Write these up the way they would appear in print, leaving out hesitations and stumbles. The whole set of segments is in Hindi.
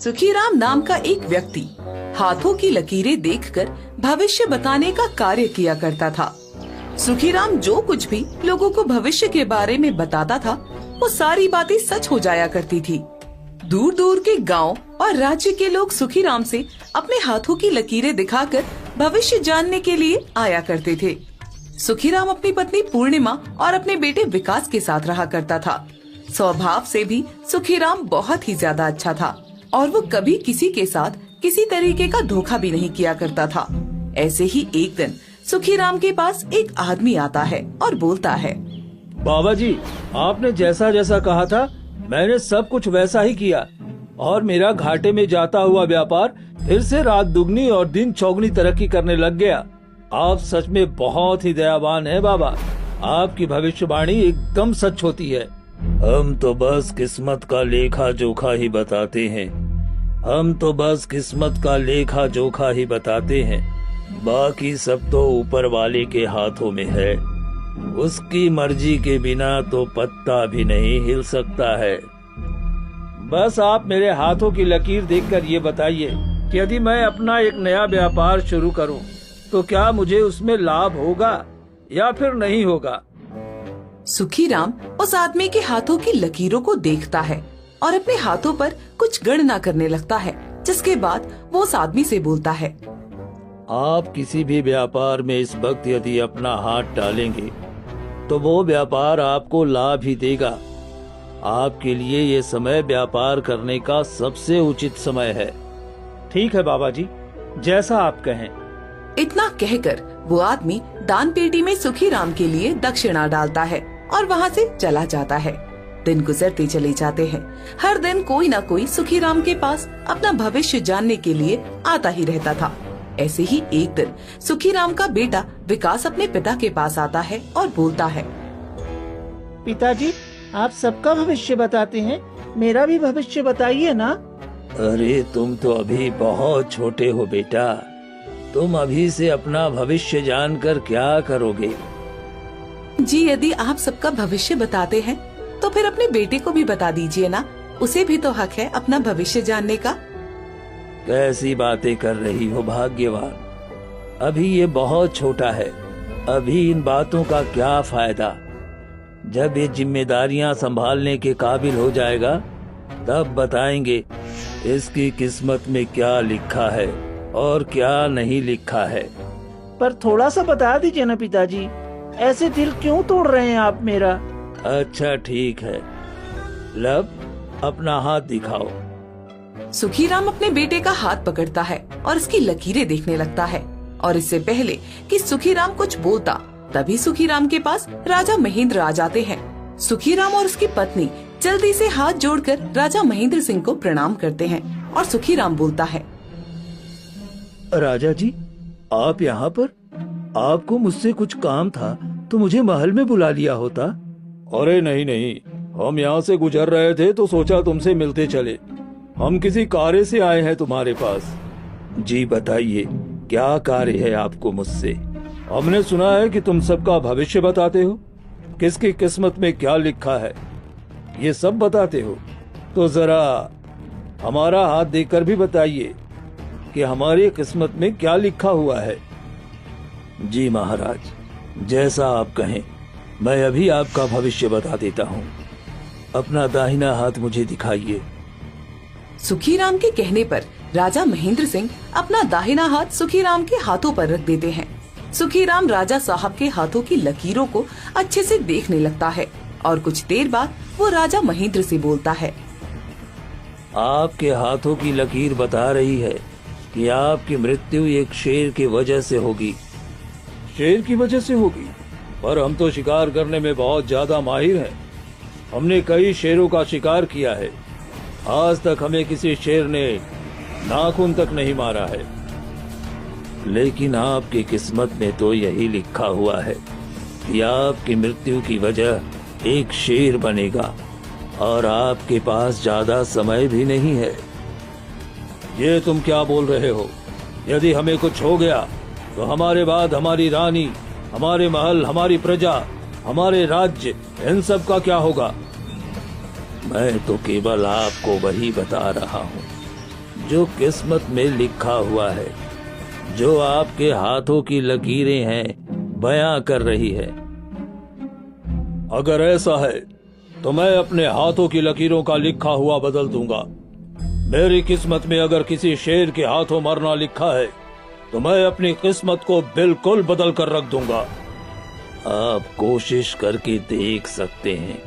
सुखीराम नाम का एक व्यक्ति हाथों की लकीरें देखकर भविष्य बताने का कार्य किया करता था। सुखीराम जो कुछ भी लोगों को भविष्य के बारे में बताता था, वो सारी बातें सच हो जाया करती थी। दूर दूर के गांव और राज्य के लोग सुखीराम से अपने हाथों की लकीरें दिखाकर भविष्य जानने के लिए आया करते थे। सुखीराम अपनी पत्नी पूर्णिमा और अपने बेटे विकास के साथ रहा करता था। स्वभाव से भी सुखीराम बहुत ही ज्यादा अच्छा था और वो कभी किसी के साथ किसी तरीके का धोखा भी नहीं किया करता था। ऐसे ही एक दिन सुखीराम के पास एक आदमी आता है और बोलता है, बाबा जी, आपने जैसा जैसा कहा था मैंने सब कुछ वैसा ही किया और मेरा घाटे में जाता हुआ व्यापार फिर से रात दुगनी और दिन चौगनी तरक्की करने लग गया। आप सच में बहुत ही दयावान हैं बाबा। आपकी भविष्यवाणी एकदम सच होती है। हम तो बस किस्मत का लेखा जोखा ही बताते हैं। बाकी सब तो ऊपर वाले के हाथों में है। उसकी मर्जी के बिना तो पत्ता भी नहीं हिल सकता है। बस आप मेरे हाथों की लकीर देखकर ये बताइए कि यदि मैं अपना एक नया व्यापार शुरू करूं, तो क्या मुझे उसमें लाभ होगा या फिर नहीं होगा? सुखीराम उस आदमी के हाथों की लकीरों को देखता है और अपने हाथों पर कुछ गणना करने लगता है, जिसके बाद वो उस आदमी से बोलता है, आप किसी भी व्यापार में इस वक्त यदि अपना हाथ डालेंगे तो वो व्यापार आपको लाभ ही देगा। आपके लिए ये समय व्यापार करने का सबसे उचित समय है। ठीक है बाबा जी, जैसा आप कहें। इतना कहकर वो आदमी दान पेटी में सुखीराम के लिए दक्षिणा डालता है और वहाँ से चला जाता है। दिन गुजरते चले जाते हैं। हर दिन कोई न कोई सुखीराम के पास अपना भविष्य जानने के लिए आता ही रहता था। ऐसे ही एक दिन सुखीराम का बेटा विकास अपने पिता के पास आता है और बोलता है, पिताजी, आप सबका भविष्य बताते हैं, मेरा भी भविष्य बताइए ना। अरे तुम तो अभी बहुत छोटे हो बेटा, तुम अभी से अपना भविष्य जानकर क्या करोगे? जी, यदि आप सबका भविष्य बताते हैं तो फिर अपने बेटे को भी बता दीजिए ना, उसे भी तो हक है अपना भविष्य जानने का। कैसी बातें कर रही हो भाग्यवान, अभी ये बहुत छोटा है। अभी इन बातों का क्या फायदा? जब ये जिम्मेदारियां संभालने के काबिल हो जाएगा तब बताएंगे इसकी किस्मत में क्या लिखा है और क्या नहीं लिखा है। पर थोड़ा सा बता दीजिए ना पिताजी, ऐसे दिल क्यों तोड़ रहे हैं आप मेरा? अच्छा ठीक है, लब अपना हाथ दिखाओ। सुखीराम अपने बेटे का हाथ पकड़ता है और उसकी लकीरें देखने लगता है। और इससे पहले कि सुखीराम कुछ बोलता, तभी सुखीराम के पास राजा महेंद्र आ जाते हैं। सुखीराम और उसकी पत्नी जल्दी से हाथ जोड़कर राजा महेंद्र सिंह को प्रणाम करते हैं और सुखीराम बोलता है, राजा जी, आप यहाँ पर? आपको मुझसे कुछ काम था तो मुझे महल में बुला लिया होता। अरे नहीं, हम यहाँ से गुजर रहे थे तो सोचा तुमसे मिलते चले। हम किसी कार्य से आए हैं तुम्हारे पास। जी बताइए, क्या कार्य है आपको मुझसे? हमने सुना है कि तुम सबका भविष्य बताते हो, किसकी किस्मत में क्या लिखा है ये सब बताते हो। तो जरा हमारा हाथ देखकर भी बताइए कि हमारी किस्मत में क्या लिखा हुआ है। जी महाराज, जैसा आप कहें, मैं अभी आपका भविष्य बता देता हूँ। अपना दाहिना हाथ मुझे दिखाइए। सुखीराम के कहने पर राजा महेंद्र सिंह अपना दाहिना हाथ सुखीराम के हाथों पर रख देते हैं। सुखीराम राजा साहब के हाथों की लकीरों को अच्छे से देखने लगता है और कुछ देर बाद वो राजा महेंद्र से बोलता है, आपके हाथों की लकीर बता रही है कि आपकी मृत्यु एक शेर की वजह से होगी। शेर की वजह से होगी? पर हम तो शिकार करने में बहुत ज्यादा माहिर हैं। हमने कई शेरों का शिकार किया है। आज तक हमें किसी शेर ने नाखून तक नहीं मारा है। लेकिन आपकी किस्मत में तो यही लिखा हुआ है कि आपकी मृत्यु की वजह एक शेर बनेगा और आपके पास ज्यादा समय भी नहीं है। ये तुम क्या बोल रहे हो? यदि हमें कुछ हो गया तो हमारे बाद हमारी रानी, हमारे महल, हमारी प्रजा, हमारे राज्य, इन सब का क्या होगा? मैं तो केवल आपको वही बता रहा हूँ जो किस्मत में लिखा हुआ है, जो आपके हाथों की लकीरें हैं बयां कर रही है। अगर ऐसा है तो मैं अपने हाथों की लकीरों का लिखा हुआ बदल दूंगा। मेरी किस्मत में अगर किसी शेर के हाथों मरना लिखा है तो मैं अपनी किस्मत को बिल्कुल बदल कर रख दूंगा। आप कोशिश करके देख सकते हैं।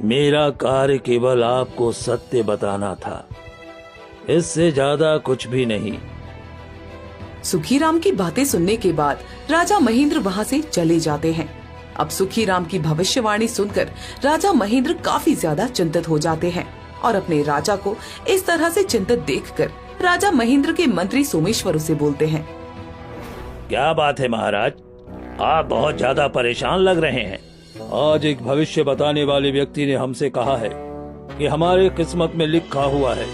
मेरा कार्य केवल आपको सत्य बताना था, इससे ज्यादा कुछ भी नहीं। सुखीराम की बातें सुनने के बाद राजा महेंद्र वहाँ से चले जाते हैं। अब सुखीराम की भविष्यवाणी सुनकर राजा महेंद्र काफी ज्यादा चिंतित हो जाते हैं और अपने राजा को इस तरह से चिंतित देखकर राजा महेंद्र के मंत्री सोमेश्वर उसे बोलते हैं। क्या बात है महाराज, आप बहुत ज्यादा परेशान लग रहे हैं। आज एक भविष्य बताने वाले व्यक्ति ने हमसे कहा है कि हमारे किस्मत में लिखा हुआ है,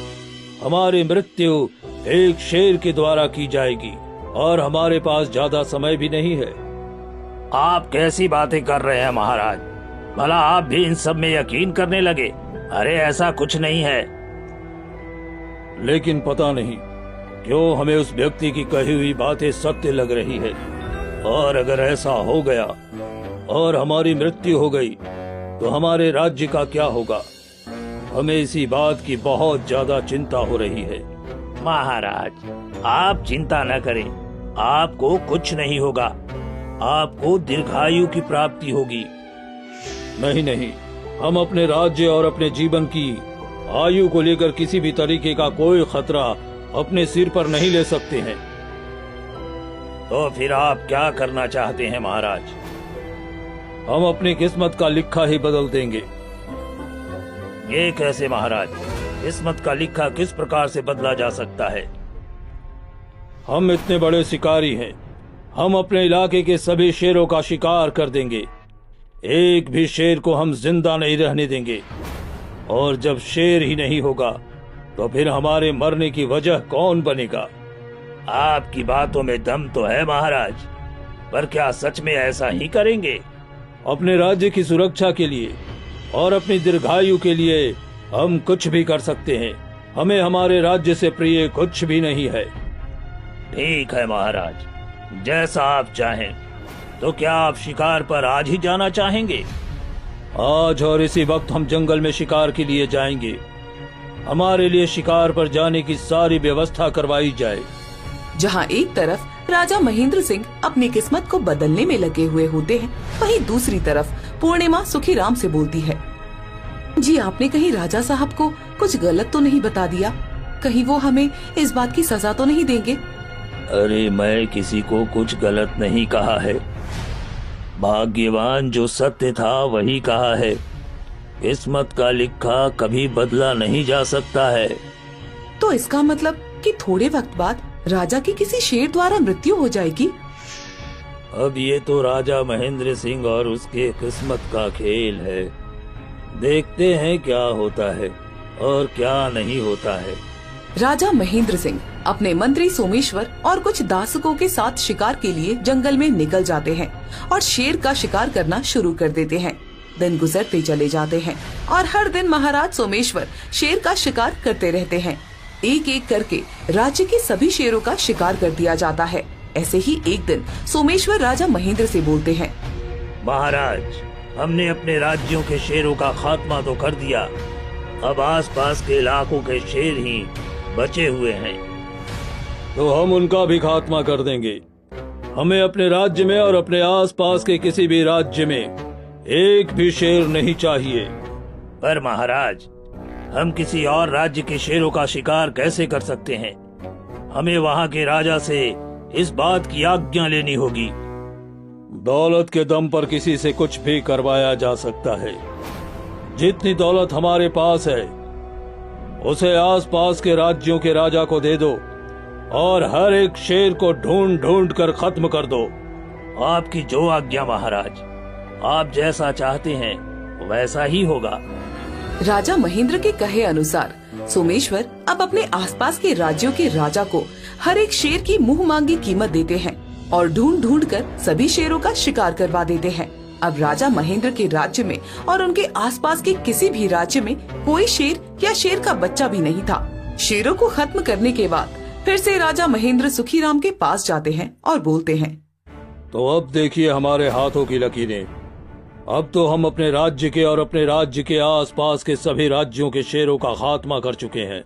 हमारी मृत्यु एक शेर के द्वारा की जाएगी और हमारे पास ज्यादा समय भी नहीं है। आप कैसी बातें कर रहे हैं महाराज, भला आप भी इन सब में यकीन करने लगे? अरे ऐसा कुछ नहीं है। लेकिन पता नहीं क्यों हमें उस व्यक्ति की कही हुई बातें सत्य लग रही है, और अगर ऐसा हो गया और हमारी मृत्यु हो गई तो हमारे राज्य का क्या होगा? हमें इसी बात की बहुत ज्यादा चिंता हो रही है। महाराज आप चिंता न करें, आपको कुछ नहीं होगा, आपको दीर्घायु की प्राप्ति होगी। नहीं, हम अपने राज्य और अपने जीवन की आयु को लेकर किसी भी तरीके का कोई खतरा अपने सिर पर नहीं ले सकते हैं। तो फिर आप क्या करना चाहते हैं महाराज? हम अपनी किस्मत का लिखा ही बदल देंगे। ये कैसे महाराज? किस्मत का लिखा किस प्रकार से बदला जा सकता है? हम इतने बड़े शिकारी हैं, हम अपने इलाके के सभी शेरों का शिकार कर देंगे। एक भी शेर को हम जिंदा नहीं रहने देंगे, और जब शेर ही नहीं होगा तो फिर हमारे मरने की वजह कौन बनेगा? आपकी बातों में दम तो है महाराज, पर क्या सच में ऐसा ही करेंगे? अपने राज्य की सुरक्षा के लिए और अपनी दीर्घायु के लिए हम कुछ भी कर सकते हैं। हमें हमारे राज्य से प्रिय कुछ भी नहीं है। ठीक है महाराज, जैसा आप चाहें। तो क्या आप शिकार पर आज ही जाना चाहेंगे? आज और इसी वक्त हम जंगल में शिकार के लिए जाएंगे। हमारे लिए शिकार पर जाने की सारी व्यवस्था करवाई जाए। जहाँ एक तरफ राजा महेंद्र सिंह अपनी किस्मत को बदलने में लगे हुए होते हैं, वहीं दूसरी तरफ पूर्णिमा सुखीराम से बोलती है, जी आपने कहीं राजा साहब को कुछ गलत तो नहीं बता दिया? कहीं वो हमें इस बात की सजा तो नहीं देंगे? अरे मैं किसी को कुछ गलत नहीं कहा है। भाग्यवान जो सत्य था वही कहा है। किस्मत का लिखा कभी बदला नहीं जा सकता है। तो इसका मतलब कि थोड़े वक्त बाद राजा की किसी शेर द्वारा मृत्यु हो जाएगी? अब ये तो राजा महेंद्र सिंह और उसके किस्मत का खेल है। देखते हैं क्या होता है और क्या नहीं होता है। राजा महेंद्र सिंह अपने मंत्री सोमेश्वर और कुछ दासकों के साथ शिकार के लिए जंगल में निकल जाते हैं और शेर का शिकार करना शुरू कर देते हैं। दिन गुजरते चले जाते हैं और हर दिन महाराज सोमेश्वर शेर का शिकार करते रहते हैं। एक एक करके राज्य के सभी शेरों का शिकार कर दिया जाता है। ऐसे ही एक दिन सोमेश्वर राजा महेंद्र से बोलते हैं, महाराज हमने अपने राज्यों के शेरों का खात्मा तो कर दिया, अब आसपास के इलाकों के शेर ही बचे हुए हैं। तो हम उनका भी खात्मा कर देंगे। हमें अपने राज्य में और अपने आसपास के किसी भी राज्य में एक भी शेर नहीं चाहिए। पर महाराज हम किसी और राज्य के शेरों का शिकार कैसे कर सकते हैं? हमें वहाँ के राजा से इस बात की आज्ञा लेनी होगी। दौलत के दम पर किसी से कुछ भी करवाया जा सकता है। जितनी दौलत हमारे पास है उसे आसपास के राज्यों के राजा को दे दो और हर एक शेर को ढूंढ ढूंढ कर खत्म कर दो। आपकी जो आज्ञा महाराज, आप जैसा चाहते हैं वैसा ही होगा। राजा महेंद्र के कहे अनुसार सोमेश्वर अब अपने आसपास के राज्यों के राजा को हर एक शेर की मुंह मांगी कीमत देते हैं और ढूंढ ढूंढ कर सभी शेरों का शिकार करवा देते हैं। अब राजा महेंद्र के राज्य में और उनके आसपास के किसी भी राज्य में कोई शेर या शेर का बच्चा भी नहीं था। शेरों को खत्म करने के बाद फिर से राजा महेंद्र सुखीराम के पास जाते हैं और बोलते हैं, तो अब देखिए हमारे हाथों की लकीरें। अब तो हम अपने राज्य के और अपने राज्य के आसपास के सभी राज्यों के शेरों का खात्मा कर चुके हैं।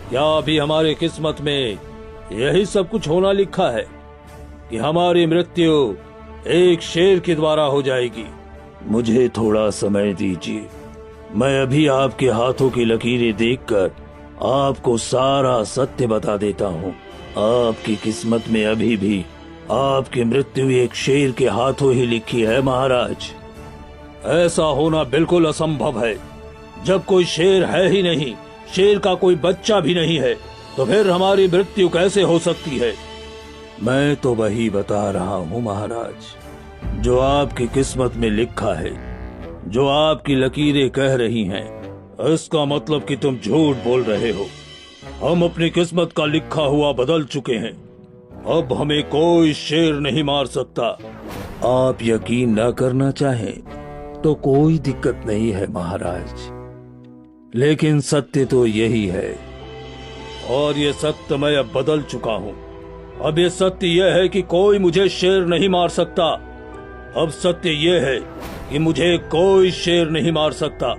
क्या अभी हमारे किस्मत में यही सब कुछ होना लिखा है कि हमारी मृत्यु एक शेर के द्वारा हो जाएगी? मुझे थोड़ा समय दीजिए, मैं अभी आपके हाथों की लकीरें देखकर आपको सारा सत्य बता देता हूँ। आपकी किस्मत में अभी भी आपकी मृत्यु एक शेर के हाथों ही लिखी है महाराज। ऐसा होना बिल्कुल असंभव है। जब कोई शेर है ही नहीं, शेर का कोई बच्चा भी नहीं है, तो फिर हमारी मृत्यु कैसे हो सकती है? मैं तो वही बता रहा हूँ महाराज, जो आपकी किस्मत में लिखा है, जो आपकी लकीरें कह रही हैं। इसका मतलब कि तुम झूठ बोल रहे हो। हम अपनी किस्मत का लिखा हुआ बदल चुके हैं। अब हमें कोई शेर नहीं मार सकता। आप यकीन न करना चाहें तो कोई दिक्कत नहीं है महाराज, लेकिन सत्य तो यही है, और ये सत्य मैं अब बदल चुका हूँ। अब ये सत्य यह है कि कोई मुझे शेर नहीं मार सकता। अब सत्य यह है कि मुझे कोई शेर नहीं मार सकता।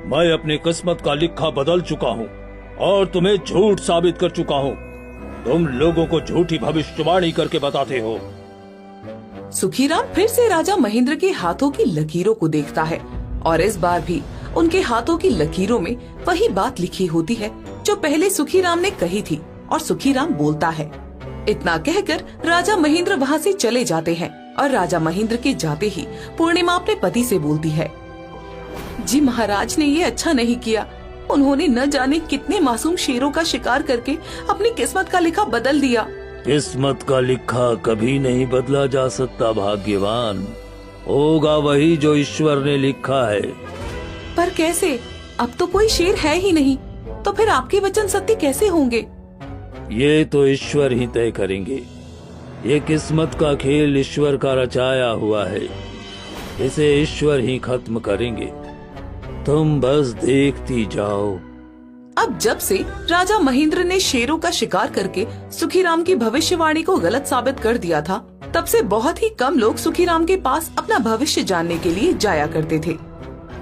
मैं अपनी किस्मत का लिखा बदल चुका हूँ और तुम्हें झूठ साबित कर चुका हूँ। तुम लोगों को झूठी भविष्यवाणी करके बताते हो। सुखीराम फिर से राजा महेंद्र के हाथों की लकीरों को देखता है और इस बार भी उनके हाथों की लकीरों में वही बात लिखी होती है जो पहले सुखीराम ने कही थी, और सुखीराम बोलता है। इतना कहकर राजा महेंद्र वहाँ से चले जाते हैं और राजा महेंद्र के जाते ही पूर्णिमा अपने पति से बोलती है, जी महाराज ने ये अच्छा नहीं किया। उन्होंने न जाने कितने मासूम शेरों का शिकार करके अपनी किस्मत का लिखा बदल दिया। किस्मत का लिखा कभी नहीं बदला जा सकता भाग्यवान। होगा वही जो ईश्वर ने लिखा है। पर कैसे? अब तो कोई शेर है ही नहीं, तो फिर आपके वचन सत्य कैसे होंगे? ये तो ईश्वर ही तय करेंगे। ये किस्मत का खेल ईश्वर का रचाया हुआ है, इसे ईश्वर ही खत्म करेंगे। तुम बस देखती जाओ। अब जब से राजा महेंद्र ने शेरों का शिकार करके सुखीराम की भविष्यवाणी को गलत साबित कर दिया था, तब से बहुत ही कम लोग सुखीराम के पास अपना भविष्य जानने के लिए जाया करते थे,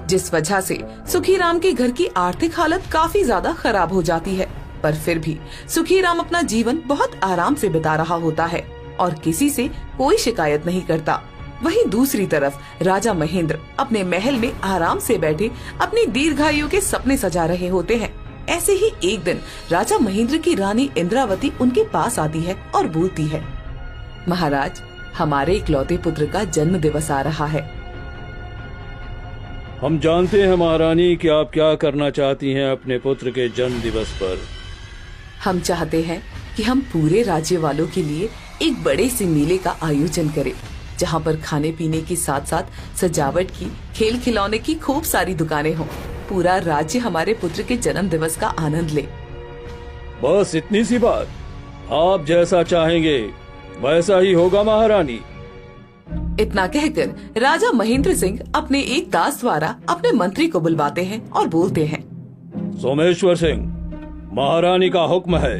जिस वजह से सुखीराम के घर की आर्थिक हालत काफी ज्यादा खराब हो जाती है। पर फिर भी सुखीराम अपना जीवन बहुत आराम से बिता रहा होता है और किसी से कोई शिकायत नहीं करता। वहीं दूसरी तरफ राजा महेंद्र अपने महल में आराम से बैठे अपनी दीर्घायु के सपने सजा रहे होते हैं। ऐसे ही एक दिन राजा महेंद्र की रानी इंद्रावती उनके पास आती है और बोलती है, महाराज, हमारे इकलौते पुत्र का जन्म दिवस आ रहा है। हम जानते हैं महारानी कि आप क्या करना चाहती हैं अपने पुत्र के जन्म दिवस पर। हम चाहते हैं कि हम पूरे राज्य वालों के लिए एक बड़े से मेले का आयोजन करें, जहाँ पर खाने पीने के साथ साथ सजावट की, खेल खिलौने की खूब सारी दुकानें हों। पूरा राज्य हमारे पुत्र के जन्म दिवस का आनंद ले। बस इतनी सी बात? आप जैसा चाहेंगे वैसा ही होगा महारानी। इतना कहकर राजा महेंद्र सिंह अपने एक दास द्वारा अपने मंत्री को बुलवाते हैं और बोलते हैं, सोमेश्वर सिंह, महारानी का हुक्म है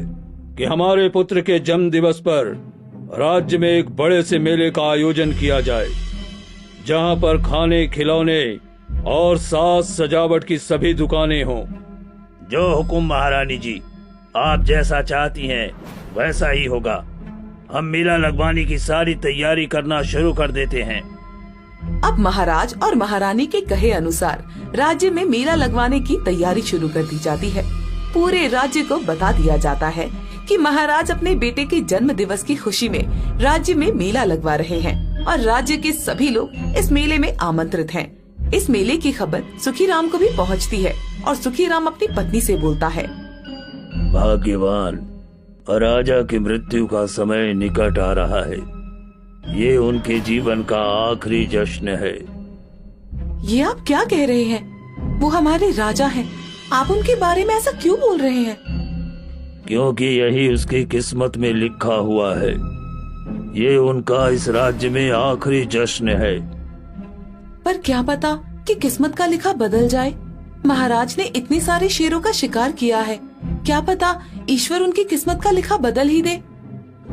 कि हमारे पुत्र के जन्म दिवस पर राज्य में एक बड़े से मेले का आयोजन किया जाए, जहां पर खाने, खिलौने और साज सजावट की सभी दुकानें हों। जो हुक्म महारानी जी, आप जैसा चाहती हैं वैसा ही होगा। हम मेला लगवाने की सारी तैयारी करना शुरू कर देते हैं। अब महाराज और महारानी के कहे अनुसार राज्य में मेला लगवाने की तैयारी शुरू कर दी जाती है। पूरे राज्य को बता दिया जाता है कि महाराज अपने बेटे के जन्म दिवस की खुशी में राज्य में मेला लगवा रहे हैं और राज्य के सभी लोग इस मेले में आमंत्रित हैं। इस मेले की खबर सुखीराम को भी पहुंचती है और सुखीराम अपनी पत्नी से बोलता है, भाग्यवान, राजा की मृत्यु का समय निकट आ रहा है। ये उनके जीवन का आखिरी जश्न है। ये आप क्या कह रहे हैं? वो हमारे राजा हैं। आप उनके बारे में ऐसा क्यों बोल रहे हैं? क्योंकि यही उसकी किस्मत में लिखा हुआ है। ये उनका इस राज्य में आखिरी जश्न है। पर क्या पता कि किस्मत का लिखा बदल जाए। महाराज ने इतने सारे शेरों का शिकार किया है, क्या पता ईश्वर उनकी किस्मत का लिखा बदल ही दे।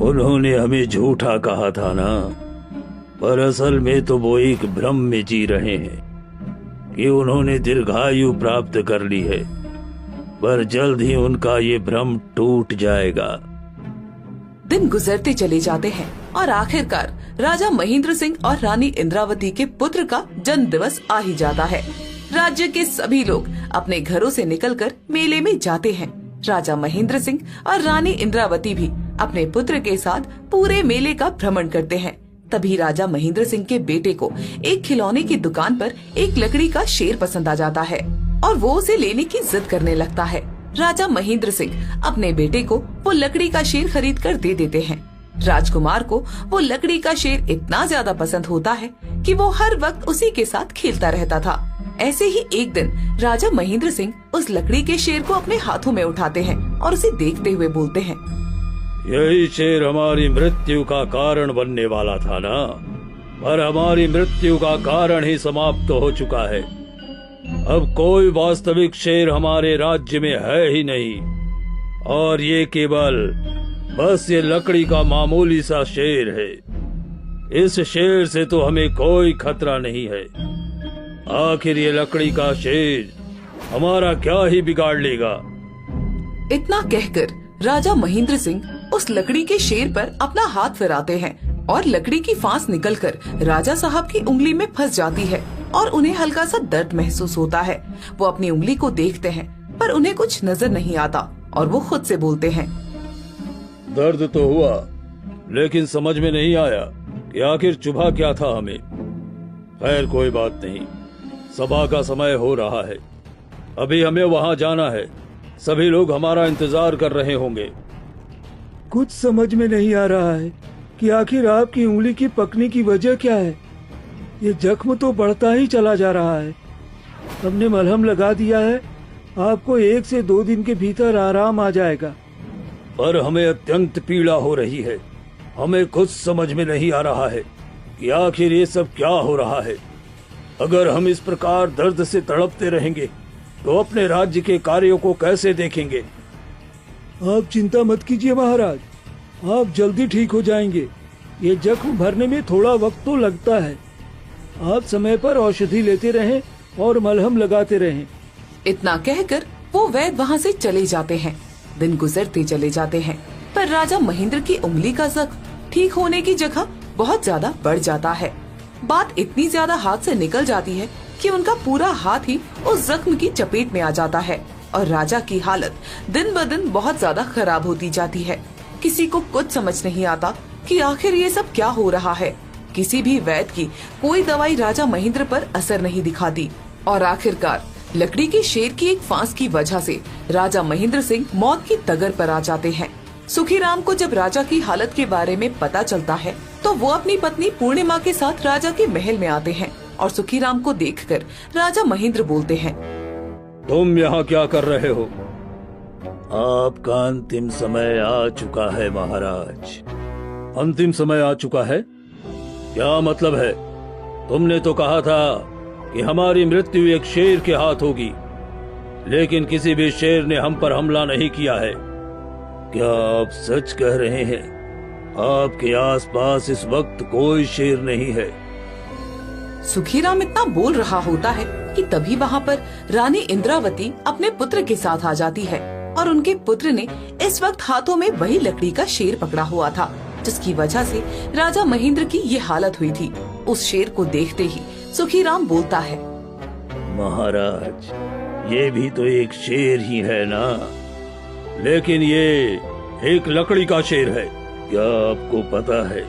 उन्होंने हमें झूठा कहा था ना, पर असल में तो वो एक भ्रम में जी रहे हैं कि उन्होंने दीर्घायु प्राप्त कर ली है, पर जल्द ही उनका ये भ्रम टूट जाएगा। दिन गुजरते चले जाते हैं और आखिरकार राजा महेंद्र सिंह और रानी इंद्रावती के पुत्र का जन्म दिवस आ ही जाता है। राज्य के सभी लोग अपने घरों से निकलकर मेले में जाते हैं। राजा महेंद्र सिंह और रानी इंद्रावती भी अपने पुत्र के साथ पूरे मेले का भ्रमण करते हैं। तभी राजा महेंद्र सिंह के बेटे को एक खिलौने की दुकान पर एक लकड़ी का शेर पसंद आ जाता है और वो उसे लेने की जिद करने लगता है। राजा महेंद्र सिंह अपने बेटे को वो लकड़ी का शेर खरीद कर दे देते हैं। राजकुमार को वो लकड़ी का शेर इतना ज्यादा पसंद होता है कि वो हर वक्त उसी के साथ खेलता रहता था। ऐसे ही एक दिन राजा महेंद्र सिंह उस लकड़ी के शेर को अपने हाथों में उठाते हैं और उसे देखते हुए बोलते हैं, यही शेर हमारी मृत्यु का कारण बनने वाला था ना, पर हमारी मृत्यु का कारण ही समाप्त हो चुका है। अब कोई वास्तविक शेर हमारे राज्य में है ही नहीं, और ये केवल बस ये लकड़ी का मामूली सा शेर है। इस शेर से तो हमें कोई खतरा नहीं है। आखिर ये लकड़ी का शेर हमारा क्या ही बिगाड़ लेगा। इतना कहकर राजा महेंद्र सिंह उस लकड़ी के शेर पर अपना हाथ फिराते हैं और लकड़ी की फांस निकलकर राजा साहब की उंगली में फंस जाती है और उन्हें हल्का सा दर्द महसूस होता है। वो अपनी उंगली को देखते हैं पर उन्हें कुछ नजर नहीं आता और वो खुद से बोलते हैं, दर्द तो हुआ, लेकिन समझ में नहीं आया कि आखिर चुभा क्या था हमें। खैर कोई बात नहीं, सभा का समय हो रहा है, अभी हमें वहाँ जाना है। सभी लोग हमारा इंतजार कर रहे होंगे। कुछ समझ में नहीं आ रहा है कि आखिर आपकी उंगली की पकने की वजह क्या है। ये जख्म तो बढ़ता ही चला जा रहा है। हमने मलहम लगा दिया है, आपको 1 से 2 दिन के भीतर आराम आ जाएगा। पर हमें अत्यंत पीड़ा हो रही है। हमें कुछ समझ में नहीं आ रहा है कि आखिर ये सब क्या हो रहा है। अगर हम इस प्रकार दर्द से तड़पते रहेंगे तो अपने राज्य के कार्यों को कैसे देखेंगे। आप चिंता मत कीजिए महाराज, आप जल्दी ठीक हो जाएंगे। ये जख्म भरने में थोड़ा वक्त तो लगता है। आप समय पर औषधि लेते रहें और मलहम लगाते रहें। इतना कहकर वो वैद्य वहाँ से चले जाते हैं। दिन गुजरते चले जाते हैं पर राजा महेंद्र की उंगली का जख्म ठीक होने की जगह बहुत ज्यादा बढ़ जाता है। बात इतनी ज्यादा हाथ से निकल जाती है कि उनका पूरा हाथ ही उस जख्म की चपेट में आ जाता है और राजा की हालत दिन ब दिन बहुत ज्यादा खराब होती जाती है। किसी को कुछ समझ नहीं आता कि आखिर ये सब क्या हो रहा है। किसी भी वैद्य की कोई दवाई राजा महेंद्र पर असर नहीं दिखाती और आखिरकार लकड़ी के शेर की एक फांस की वजह से राजा महेंद्र सिंह मौत की तगर पर आ जाते हैं। सुखीराम को जब राजा की हालत के बारे में पता चलता है तो वो अपनी पत्नी पूर्णिमा के साथ राजा के महल में आते हैं और सुखीराम को देखकर राजा महेंद्र बोलते हैं, तुम यहाँ क्या कर रहे हो? आपका अंतिम समय आ चुका है महाराज। अंतिम समय आ चुका है? क्या मतलब है? तुमने तो कहा था कि हमारी मृत्यु एक शेर के हाथ होगी, लेकिन किसी भी शेर ने हम पर हमला नहीं किया है। क्या आप सच कह रहे हैं? आपके आसपास इस वक्त कोई शेर नहीं है। सुखीराम इतना बोल रहा होता है कि तभी वहाँ पर रानी इंद्रावती अपने पुत्र के साथ आ जाती है और उनके पुत्र ने इस वक्त हाथों में वही लकड़ी का शेर पकड़ा हुआ था जिसकी वजह से राजा महेंद्र की ये हालत हुई थी। उस शेर को देखते ही सुखीराम बोलता है, महाराज, ये भी तो एक शेर ही है ना, लेकिन ये एक लकड़ी का शेर है। क्या आपको पता है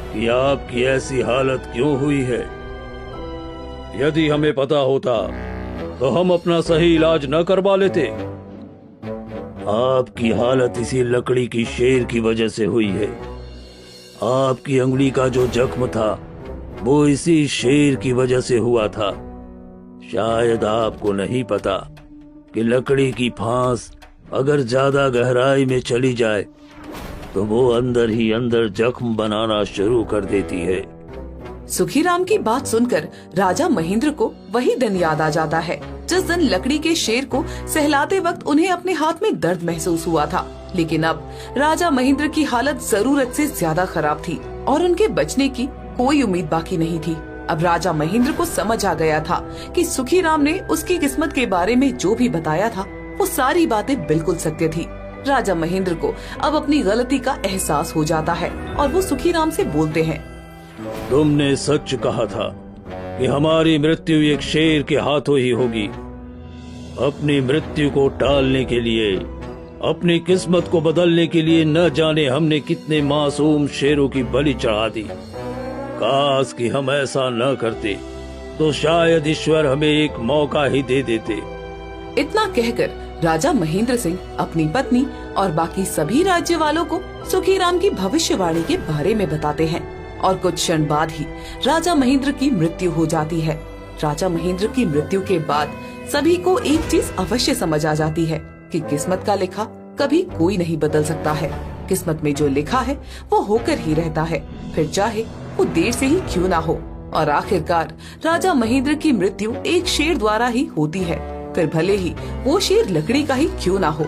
कि आपकी ऐसी हालत क्यों हुई है? यदि हमें पता होता तो हम अपना सही इलाज न करवा लेते। आपकी हालत इसी लकड़ी की शेर की वजह से हुई है। आपकी अंगुली का जो जख्म था वो इसी शेर की वजह से हुआ था। शायद आपको नहीं पता कि लकड़ी की फांस अगर ज्यादा गहराई में चली जाए तो वो अंदर ही अंदर जख्म बनाना शुरू कर देती है। सुखीराम की बात सुनकर राजा महेंद्र को वही दिन याद आ जाता है जिस दिन लकड़ी के शेर को सहलाते वक्त उन्हें अपने हाथ में दर्द महसूस हुआ था। लेकिन अब राजा महेंद्र की हालत जरूरत से ज्यादा खराब थी और उनके बचने की कोई उम्मीद बाकी नहीं थी। अब राजा महेंद्र को समझ आ गया था कि सुखीराम ने उसकी किस्मत के बारे में जो भी बताया था वो सारी बातें बिल्कुल सत्य थी। राजा महेंद्र को अब अपनी गलती का एहसास हो जाता है और वो सुखीराम से बोलते हैं, तुमने सच कहा था कि हमारी मृत्यु एक शेर के हाथों ही होगी। अपनी मृत्यु को टालने के लिए, अपनी किस्मत को बदलने के लिए न जाने हमने कितने मासूम शेरों की बलि चढ़ा दी। काश कि हम ऐसा न करते तो शायद ईश्वर हमें एक मौका ही दे देते। इतना कहकर राजा महेंद्र सिंह अपनी पत्नी और बाकी सभी राज्य वालों को सुखीराम की भविष्यवाणी के बारे में बताते हैं और कुछ क्षण बाद ही राजा महेंद्र की मृत्यु हो जाती है। राजा महेंद्र की मृत्यु के बाद सभी को एक चीज अवश्य समझ आ जाती है कि किस्मत का लिखा कभी कोई नहीं बदल सकता है। किस्मत में जो लिखा है वो होकर ही रहता है, फिर चाहे वो देर से ही क्यों ना हो। और आखिरकार राजा महेंद्र की मृत्यु एक शेर द्वारा ही होती है, फिर भले ही वो शेर लकड़ी का ही क्यों ना हो।